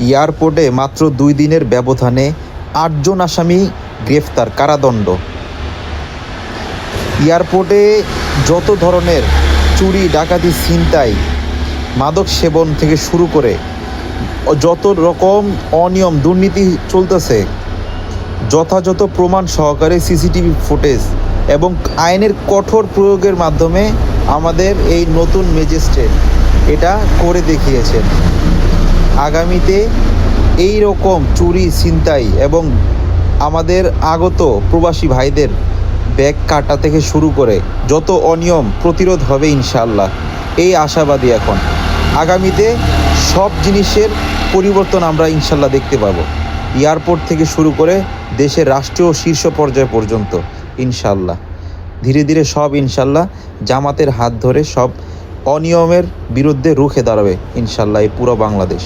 এয়ারপোর্টে মাত্র 2 দিনের ব্যবধানে 8 জন আসামি গ্রেফতার, কারাদণ্ড। এয়ারপোর্টে যত ধরনের চুরি, ডাকাতি, ছিনতাই, মাদক সেবন থেকে শুরু করে যত রকম অনিয়ম, দুর্নীতি চলতেছে, যথাযথ প্রমাণ সহকারে সিসিটিভি ফুটেজ এবং আইনের কঠোর প্রয়োগের মাধ্যমে আমাদের এই নতুন ম্যাজিস্ট্রেট এটা করে দেখিয়েছেন। আগামীতে এই রকম চুরি, ছিনতাই এবং আমাদের আগত প্রবাসী ভাইদের ব্যাগ কাটা থেকে শুরু করে যত অনিয়ম প্রতিরোধ হবে ইনশাআল্লাহ, এই আশাবাদী। এখন আগামীতে সব জিনিসের পরিবর্তন আমরা ইনশাআল্লাহ দেখতে পাবো, এয়ারপোর্ট থেকে শুরু করে দেশের রাষ্ট্রীয় শীর্ষ পর্যায় পর্যন্ত ইনশাআল্লাহ। ধীরে ধীরে সব ইনশাআল্লাহ জামাতের হাত ধরে সব অনিয়মের বিরুদ্ধে রুখে দাঁড়াবে ইনশাআল্লাহ এই পুরো বাংলাদেশ।